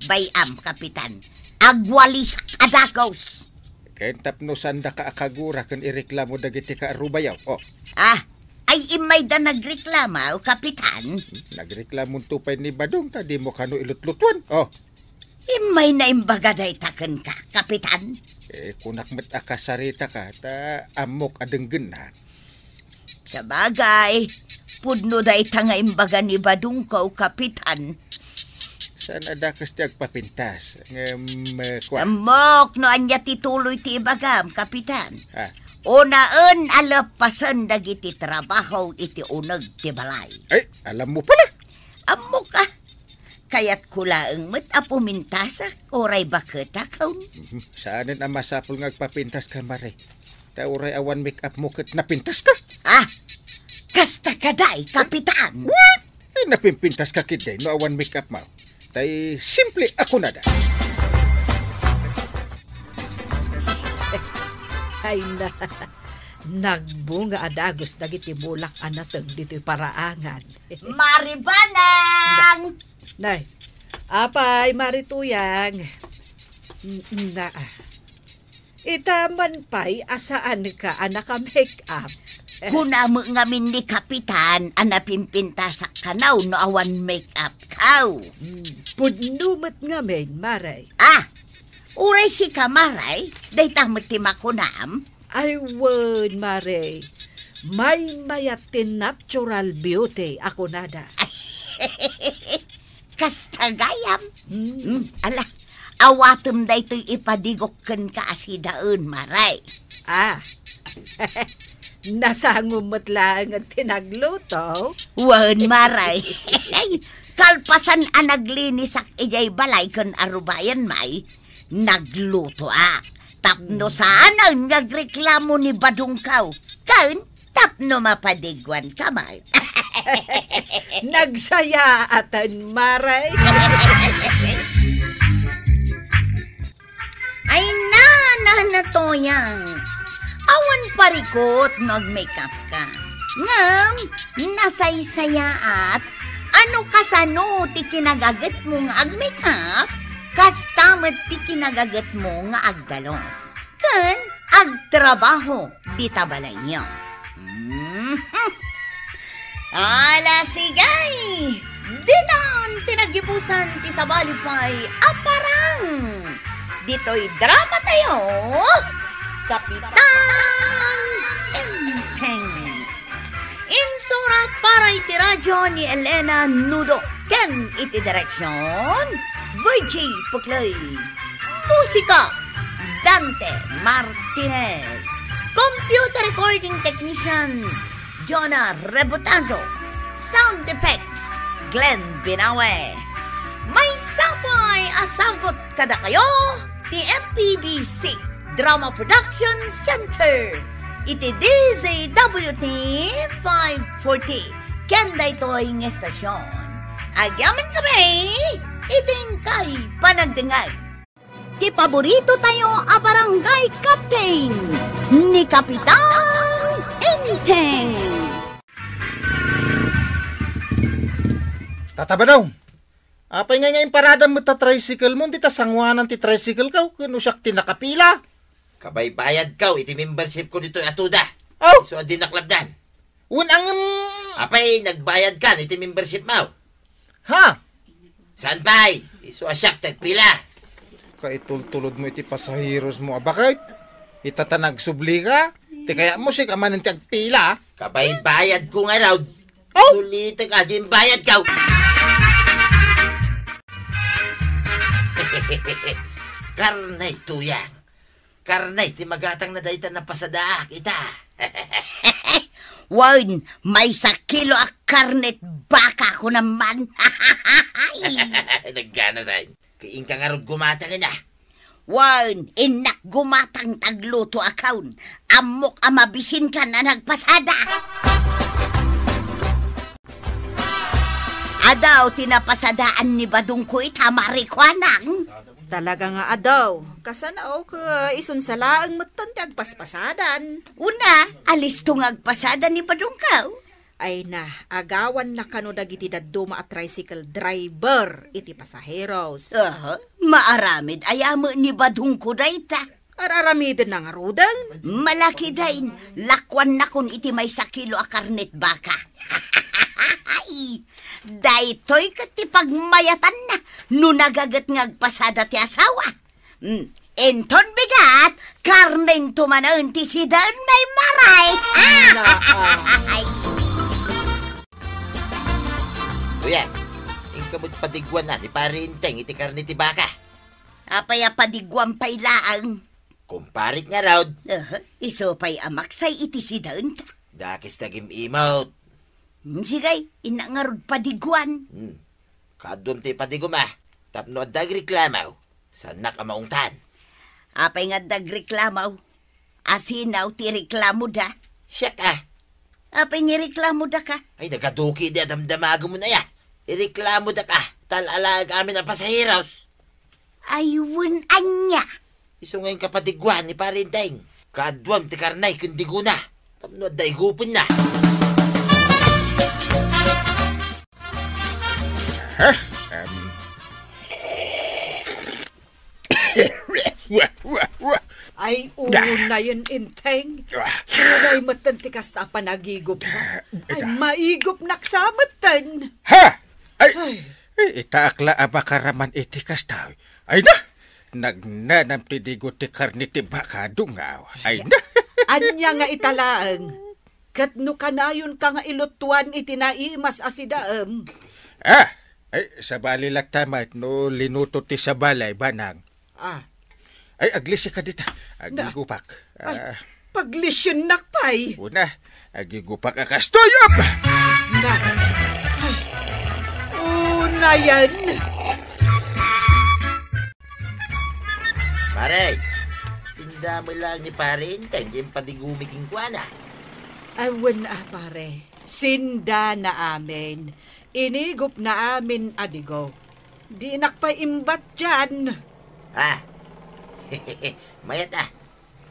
bayam, Kapitan. Agwalis adakos. Kaya tapno sanda ka akagura kan ireklamo dagiti ka arubayaw. Ay imay da nagreklama, Kapitan. Nagreklamo tupay ni Badong, tadi mo kano ilutlutuan. Imay na imbaga daytaken ka, Kapitan. Kunak met akasarita ka, ta amok adenggen na. Sa bagay, pudno dayta nga imbaga ni Badong ko, Kapitan. Saan adakas ti agpapintas? Amok no anya tituloy ti ibagam, Kapitan. Unaan alapasan dagiti trabaho iti uneg ti balay. Ay, alam mo pala. Amok ka. Kaya't kulaang met apumintasak oray bakita kaun. Saanin ang masapol nga agpapintas ka, Mare? Ta oray awan make up mo kat napintas ka. Kasta kaday, Kapitan. What? Napimpintas ka kiday no awan make up mo. Tay simple ako na da. Ay na, nagbunga adagos dagiti bulak anatag dito'y paraangan. Maribanang! Nay, apay Marituyang. Itaman pa'y asaan ka anak make up. Kunamo ngamin ni Kapitan anapimpintasak kanaw no awan make up kaw. Pudnumat ngamin, Maray. Uray si Kamaray, daytang matimakunam. Ay, word, Maray. May mayatin natural beauty ako nada. Kastagayam. Ala, awatum daytoy ipadigokken ka asidaon, Maray. Nasangumot lang ang tinagluto. Wan, Maray. Kalpasan ang naglinis ak ijay balay kon arubayan may. Nagluto Tapno saan ang nagreklamo ni Badong kaw. Kan, tapno mapadigwan ka may. Nagsaya atan, Maray. Ay na toyang. Awan parikot nag-makeup ka. Ngam, nasaysaya at ano kasano ti kinagagat mo nga ag-makeup? Kastamat ti kinagagat mo nga agdalos. Kan agtrabaho di tabalay niyo. Ala sigay! Ditan tinagipusan ti sabalipay aparang. Dito'y drama tayo. Kapitan Enteng. Insura para Pay ti radyo ni Elena Nudo. Ken iti direksyon, Virgie Puclay. Musika, Dante Martinez. Computer recording technician, Jonah Rebotazo. Sound effects, Glenn Binawe. May sapay asagot kada kayo, ti MPBC Drama Production Center. Iti DZWT 540. Kenda ito'y ng estasyon. Agyaman kami, iting kay panagdingag. Ti paborito tayo a barangay captain ni Kapitan Enteng. Tatabadaw. Apay nga yung parada mo ta tricycle mo, di ta sangwanan ti tricycle ka, kano siyak tinakapila. Kabay-bayad ka, iti membership ko dito atuda. Oh! So, di naklabdan. Unang... Apay, nagbayad ka, iti membership mo. Ha? Saan pa'y? Iso asyak, tagpila. Kaitultulod mo iti pasahiros mo. Bakit? Itatanag subli ka? Ti kaya mo si kamanin tagpila. Kabay-bayad ko nga raw. Oh! Sulitan ka, di bayad ka. Karnay tuyang. Karnay, ti magatang na daytan na pasadaak, ita. Wan, may 1 kilo a karnet baka ko naman. Naggana sa'yo. Kaing ka nga rod gumatang na. Wan, inak gumatang tagluto akaun. Amok amabisin ka na nagpasada. Adaw, tinapasadaan ni Badong ko itamarikwanang. Talaga nga adaw. Kasanaw ka isun sa laang matan ti agpaspasadan. Una, alis tong agpasada ni Badong kaw. Ay na, agawan na kano dagiti daduma at tricycle driver iti pasaheros. Maaramid ayamo ni Badong ko dayta. Araramidin na nga rudang. Malaki dain, lakwan na kun iti may 1 kilo a karnet baka. Daytoy kat pagmayatan na, no nagagat ngagpasada ti asawa. Enton bigat, karneng tumanon ti sidan may maray. Kuya, ingkamot padigwan na, ni parinteng iti karni ti baka. Apaya padigwam pay laang. Kumparit nga raw. Iso pay amaksay iti sidan ta. Dakis tagim emote. Sigay, inangarod padigwan. Kadum ti padigum tapno ad dagreklamaw. Sanak amaungtan. Apay nga dagreklamaw. Asinaw ti reklamo da. Siya Apay nga reklamo da ka. Ay, nagaduki di adamdamago mo na ya. Ireklamo da ka. Talalag amin ang pasahiros. Ayun anya. Iso ngayon kapadigwan ni parinteng. Kadwam ti karnay kundi guna. Tapno ad daigupon na. Ay, una yun, Inteng. Sunay matan ti kasta panagigop mo. Ay, maigop naksamatan. Ha? Ay, itaakla abakaraman iti kastaw. Ay na! Nagnanam ti digo ti karni ti bakado nga. Ay na! Anya nga italaang. Kat no kanayon ka nga ilutuan iti naimas asidaam. Ay, sa bali laktamat no linuto ti sa balay banang. Ay, aglisi ka dita. Agigupak. Ay, paglisyon nakpay. Una, agigupak akastoyam! Na. Ay, una yan. Pare, sinda mo lang ni parinteng. Diyan padigumiging kwa na. Ay, pare. Sinda na amin. Inigop na amin adigo. Di nakpaimbat dyan. Mayat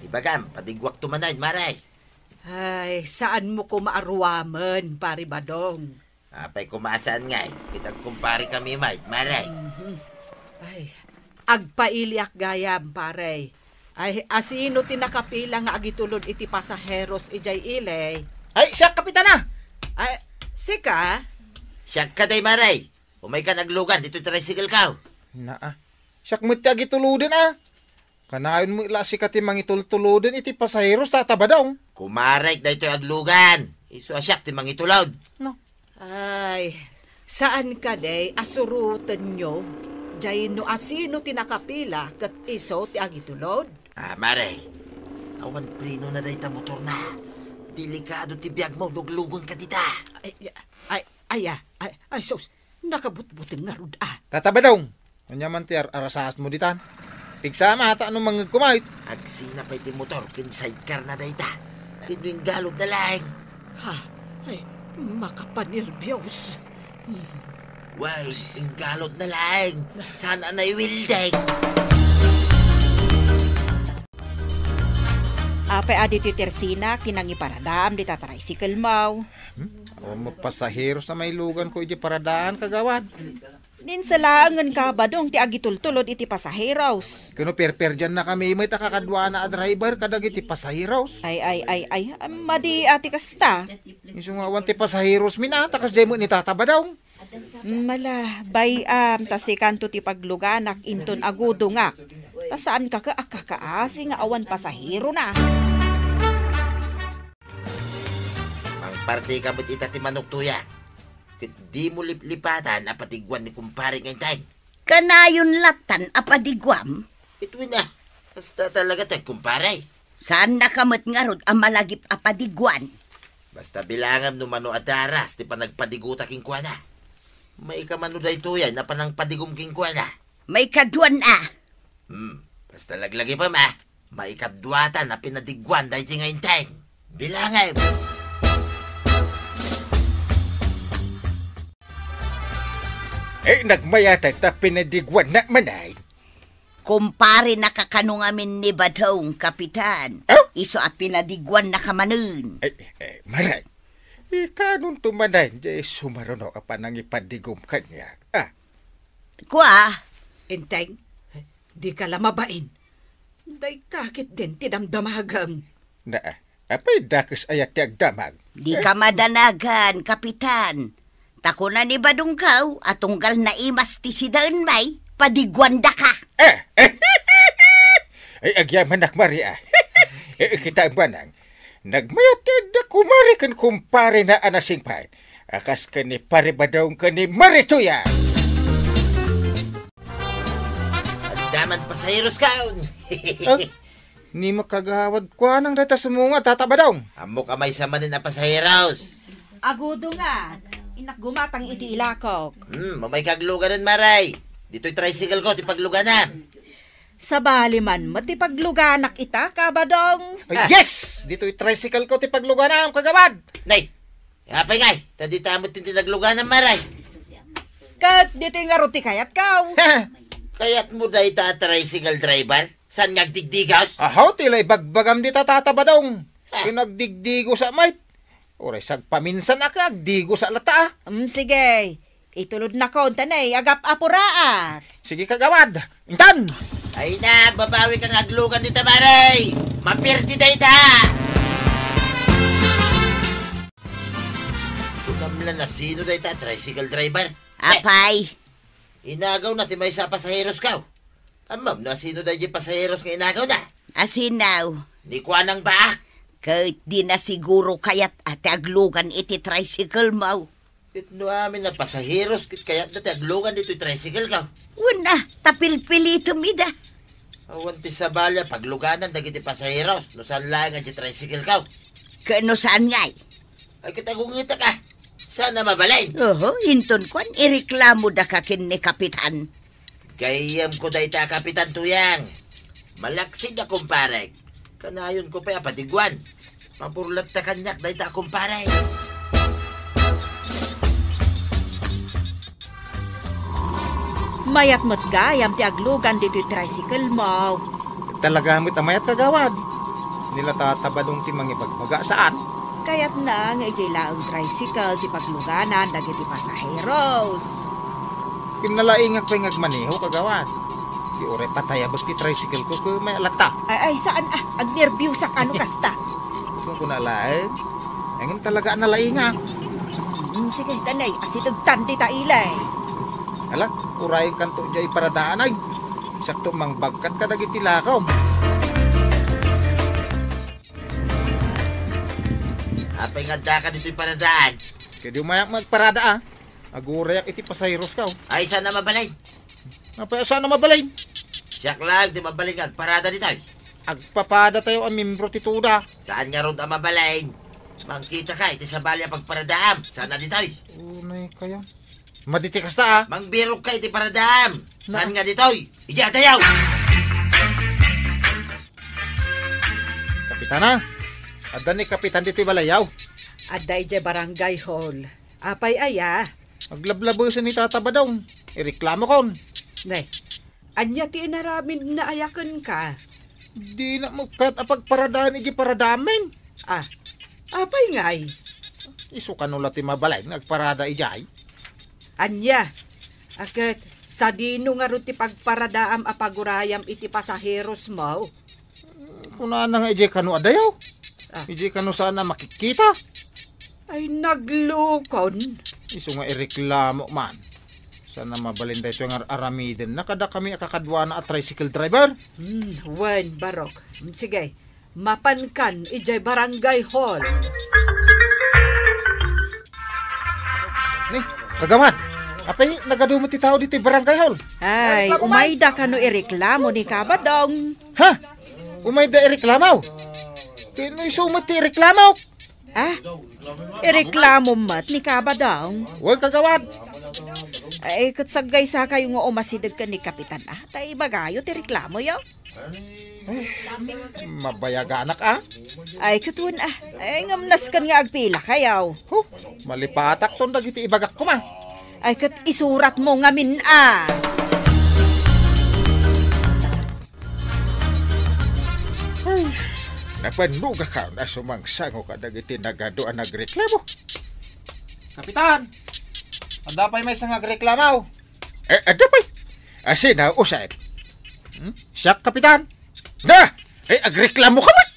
Ibagam, padigwak tumanan, maray. Ay, saan mo ko maaruwaman, pari Badong? Apay kumasaan nga kitag kumpari kami, mate, maray. Ay, agpailiak gayam, pare. Ay, asino tinakapila nga agitulod iti pasaheros ijay ilay. Ay, siya, kapitana! Ay, sika? Siyak ka day, maray. Umay ka naglugan, dito tricycle ka. Siyak mo ti agituludin Kanayon mo ila si kati mangitultuludin iti pasaheros tataba daw. Kumarek da ito aglugan. Iso asyak ti mangitulod. No. Ay, saan ka day asurutan nyo? Jay no asino tinakapila kat iso ti agitulod? Maray. Awan prino na dahi ta motor na. Delikado ti biyag mo, duglugon ka dita. Ay, sus, nakabutbuting nga rod Tatabadong. Kanyaman ti arasahas mo ditan. Pigsama ata anong mga kumait. Agsina pa iti motor, kin sidecar na dahi ta. Kinuing galod na lang. Ay, makapanirbyos. Way, inggalod na lang. Sana na iwildeng. Apay adi ti Tersina, kinangi paradam, di tricycle mau. O mapasahero sa may lugan ko iti paradaan kagawan. Din sa laangan ka ba dong ti agitultulod iti pasaheros? Kano per dyan na kami, may takakadwa na a driver kadag iti pasaheros. Ay, madi ati kasta. Isungawan ti pasaheros minata kas demo ni tatabadaw. Mala, tasi kanto ti pagluganak inton agudo nga. Tasaan ka akakaasi nga awan pasahero na. Ang parte ka mo't ita ti manok tuya. Di mo liplipatan apatigwan ni kumpare ngayon tayo. Kanayon latan apadigwam. Ito na. Basta talaga tayo kumpare. Saan nakamot nga rod ang malagip apadigwan? Basta bilangam no mano adaras ti panagpadiguta king kuwana. May kamano da ito yan na panang padigum king kuwana. May kaduan Basta laglagi pa ma. May kadwata na pinadigwan da iti ngayon tayo. Bilangam. Nagmayatag ta pinadigwan na manay. Kumpare nakakanungamin ni Badong, kapitan. Oh? Iso a pinadigwan na kamanun. Maray. Kanong tumanay, jay sumaruno ka pa nang ipadigom kanya. Kwa, Enteng, di ka lamabain. Day kakit din tinamdamagam. Apay dakas ayat ti agdamag. di ka madanagan, kapitan. Tako na ni Badong kaw, atunggal na imas ti sidaan may, padigwan da ka. Ay, agyaman nak Maria. Kita ang banang. Nagmayatid na kumari kan kumpare na anasing pa. Akas ka ni pare ba daw ka ni Marituya? Daman pasaheros kaon. Ni makagawad kwa nang data sumunga tataba daw. Amo kamay sa manin na pasaheros. Agudo nga. Inak gumatang iti ilakok. Mamay kagluganan maray. Dito'y tricycle ko, tipagluganan. Sa baliman, matipagluganak ita, kabadong. Yes! Dito'y tricycle ko ti pagluganam kagawad. Nay, hapay ngay. Tadi tamot tinti nagluganan maray. Kat dito nga ruti kayat kaw. Kaya't mo da ita tricycle driver? San ngagdigdigaws? Ahaw, tilay bagbagam di tataba daw. Pinagdigdigo sa might. Oray, sagpaminsan na agdigo sa lata. Sige. Itulod na ko, tanay, agap apuraat. Sige kagawad. Intan! Ay na, babawi kang aglugan dita maray. Mapirti da ita. Tunamlan na sino da ita tricycle driver? Apay, Inagaw na ti may sa pasaheros kaw. Amam na sino da di pasaheros nga inagaw na? asinaw. Ni kuanang baak. Kahit di na siguro kayat ate aglugan iti tricycle mo. Itno amin na pasaheros kit kayat na ti aglugan dito'y tricycle kaw. Una, tapilpilito mida. Awan ti sabalya pagluganan dagiti pasaheros. No saan lang nga di tricycle kaw. Kano saan ngay? Ay kitagungita ka. Sana mabalay. Oho, hinton kwan, ireklamo da kakin ni kapitan. Gayam ko da ita kapitan tuyang. Malaksid na kumpare. Kanayon ko pa patigwan. Mapurlat na kanyak da ita kumpare. Mayat mo't gayam ti aglugan dito tricycle mo. Talaga mo't amayat kagawad. Nila tataba dong ti mangipagpaga saan. Kaya't na nga ijay laang tricycle ti pagluganan dagiti pasaheros. Kinalaingak pa yung agmaneho kagawad. Di oray patayabot ti tricycle ko kung may alata. Ay, saan agnerbyusak ano kasta? Kung kunalaig, ayun talaga nalaingak. Sige, tanay, asidagtan di ta ilay. Ala, uray kanto jay paradaan ay. Sakto mang bagkat ka dagiti lakaw. Apay nga da ka dito'y paradaan. Kaya di umayak magparada Agurayak iti pasayros ka. Ay, sana mabalay. Napaya saan na mabalay? Siyak lang, di mabalingan. Parada dito. Agpapada tayo ang membro tituda. Saan nga ron ang mabalay? Mangkita ka, iti sa balya pagparadaam. Sana dito. Unay kayo. Maditikas ta Mangbirog ka, iti paradaam. Saan nga dito? Ija tayaw! Kapitana, ada ni kapitan dito balayaw. Aday jay barangay hall. Apay aya. Maglablabusan ni Tata Badong. Ireklamo kon. Nay, anya ti inaramin na ayakan ka. Di na mukat apagparadahan iji paradamen. Apay ngay. Isu kanula ti mabalay nagparada ijay. Anya, akat sa dino nga ron ti pagparadaam apagurayam iti pasaheros mo. Kuna na nga iji kanu adayaw. Iji kanu sana makikita. Ay naglukon. Isu nga ireklamo man. Sana mabalinda ito yung aramiden. Nakada kami akakadwa na at tricycle driver. Wen, barok. Sige, mapankan ijay barangay hall. Ni, kagamat. Apay, nagadumot ti tao dito yung barangay hall. Ay, umayda ka no ireklamo ni Kabadong. Ha? Umayda ireklamaw. Kino isumot ti ireklamaw? Ireklamo mat ni Kabadong. Huwag kagawad. Ay, katsagay sa kayo nga umasidag ka ni Kapitan Tay bagayo ti reklamo yo. Mabayaga anak Ay, katun Ay, ngamnas kan nga agpila kayaw. Malipatak ton dagiti ibagak ko ma. Ay, kat isurat mo ngamin Napanuga ka na sumangsango ka dagiti nagadoan nagreklamo. Kapitan! Ada pa'y may isang agreklamaw. Ada pa'y? Asin na, usay. Siyak, Kapitan. Na! Agreklamo ka man!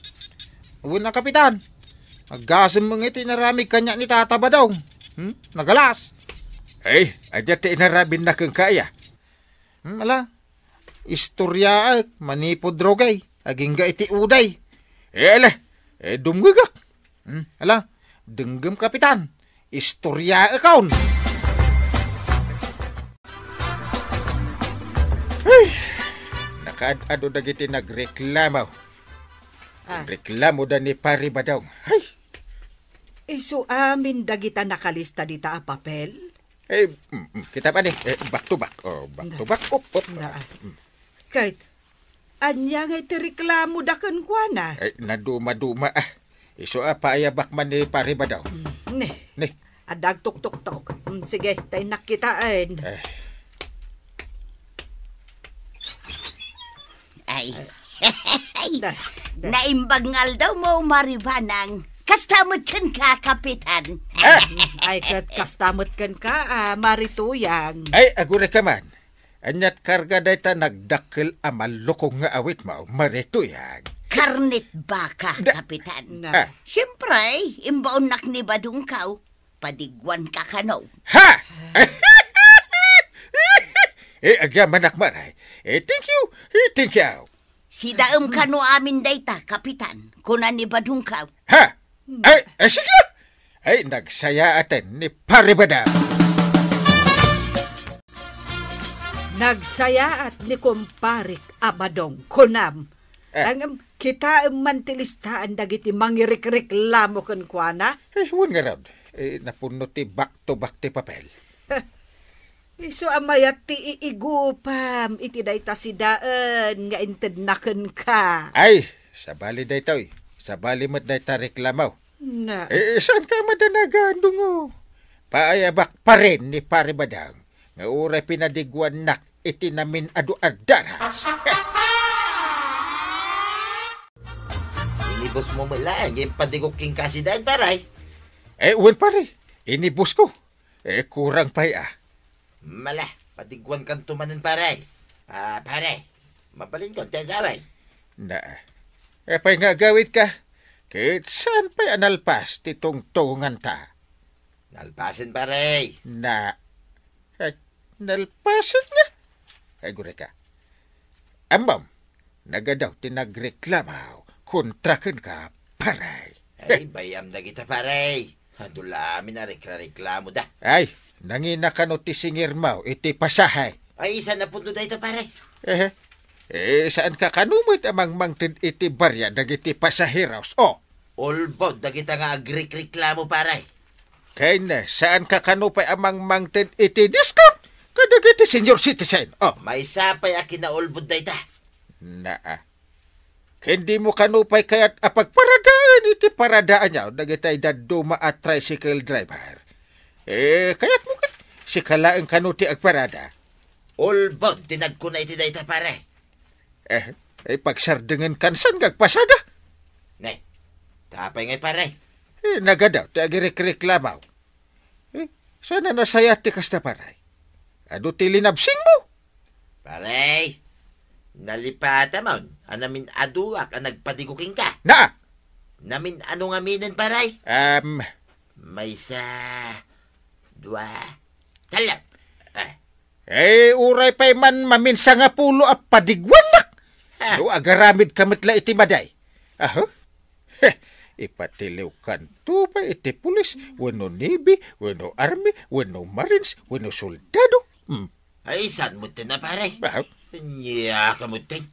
Una, Kapitan. Aggasam mga tinarami kanya ni Tata Badong. Nagalas. Adya ti inarabin na kang kaya. Ala, istorya manipod drogay. Aging ga iti uday. Ala, dumgagak. Ala, denggem Kapitan. Istorya account. Nakaad-ado dagiti nagreklamo. Reklamo da ni Pari Badong. Isu amin dagita nakalista dita a papel. Kita pa ni. Back to back. Back to back. Kahit, anya nga iti reklamo dakan kwa na. Naduma-duma Isu paayabak man ni Pari Badong. Ne. Adag tuk-tuk-tuk. Sige, tayo nakitaan. Ay. Naimbangal daw mo, Maribanang. Kastamot kan ka, Kapitan. Ay, kastamot kan ka, Marituyang. Agure ka man. Anyat karga dayta nagdakil amalukong nga awit mo, Marituyang. Karnit baka, Kapitan. Siyempre, imbaon nak ni Badong kaw. Padigwan ka kanaw. Ha! Agyaman akmaray. Thank you. Si daem kano amin dayta, Kapitan. Kunan ni Badong kaw. Ha! Sige! Nagsaya atin ni Pari Badong. Nagsaya at ni Kumparik Abadong, kunam. Ang kita mantilistaan dagiti mangirik-reklamo kan kuana. Huwag nga raw. Napuno ti back-to-back ti papel. Iso amayat ti iigupam, iti dayta si daan, nga intednaken ka. Sabali dayta sabali mat dayta reklamaw. Na. Saan ka madanagan dungo? Paayabak pa rin ni Pari Badong. Nga uray pinadigwan nak, iti namin adu adaras. Inibos mo mula, yung padigok king kasidaan, paray. Uwan pare, inibos ko. Kurang pa'y Mala, patigwan kang tumanin, paray. Paray, mabalin ko, tayo gawin. Pa'y nga gawit ka. Kahit saan pa'y analpas titong tungan ta? Nalpasin, paray. Nalpasin na? Gure ka. Ambam, nagadaw tinagreklamaw, kontrakan ka, paray. Bayam na kita, paray. Dulamin na reklamo da. Ay, nangina ka no ti singir mau, iti pasahay. Ay, isa na punto da ito, pare. Saan ka kanumit amang mangtid iti barya dagiti pasahiros? Olbod, dagita nga agreklamo, pare. Kaya na, saan ka kanupay amang mangtid iti discount? Kadagiti senior citizen. May sapay akin na olbod da ita. Hindi mo kanupay kaya't apagparadaan iti paradaan niya dagitay daduma at tricycle driver. Kaya't mo si kalaang kanuti agparada. Olbod, tinag ko na iti da ita, pare. Pagsardengan kansan gagpasada. Ne, tapay ngay, pare. Nagadaw, ti agireklamaw. Sana nasaya ti kasta paray. Ano ti linabsing mo? Pare, nalipata mo. Anamin aduak ang nagpadiguking ka. Namin anong aminin, pare? May sa... 2... talap. Uray pa'y man maminsa nga pulo at padigwanak. Agaramid kamitla iti maday. Ipatiliw kanto pa iti pulis, wano Navy, wano Army, wano Marines, wano soldado. Ay, saan mo na, pare? Niya ka mo tin.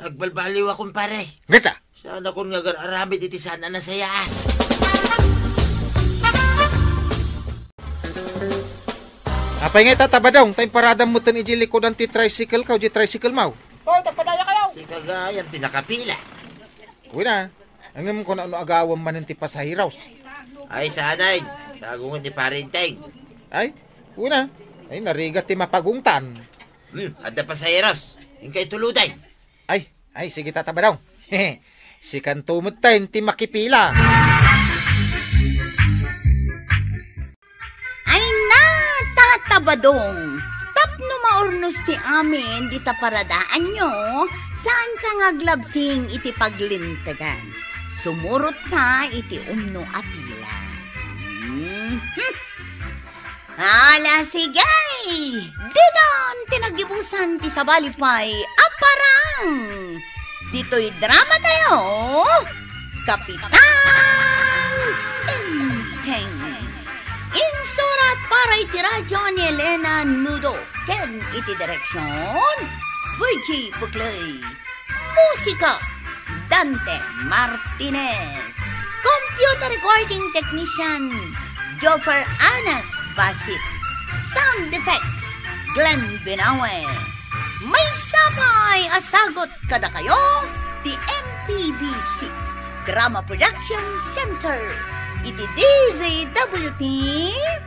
Agbalbaliw akong, pare. Ngata? Sana kung nga aramid iti sana nasayaan. Apay nga tatabadong, tayong paradang mo tan ijilikod ang ti tricycle ka o di tricycle mau. Tagpadaya kayo! Si kagayam, tinakapila. Uy na, hanggang ko na ano agawang man ti pasahiraws. Ay, sanay. Tagungan ti parinteng. Ay, una. Ay, narigat ti mapagungtan. Ada pasayeros. Yung kay tuluday. Ay, sige tatabadaw. Si kantumot tayo ti makipila. Ay na, tatabadong. Tapno maornos ti amin, di taparadaan nyo, saan ka ngaglabsing iti paglintagan. Sumurot ka iti umno apila. Ala sigay! Didon tinagibusan ti sabalipay aparang! Dito'y drama tayo! Kapitan Teng! Insurat para iti radyo ni Elena Nudo. Ken iti direksyon Virgie Puglay. Musika Dante Martinez. Computer recording technician Joffer Anas Basit. Sound effects Glenn Binawe. May sapay asagot kada kayo di MPBC Drama Production Center. Iti DZWT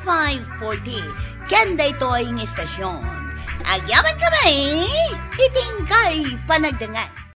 540. Kenda ito ay ng estasyon. Agyaman kami, itingkay panagdangan.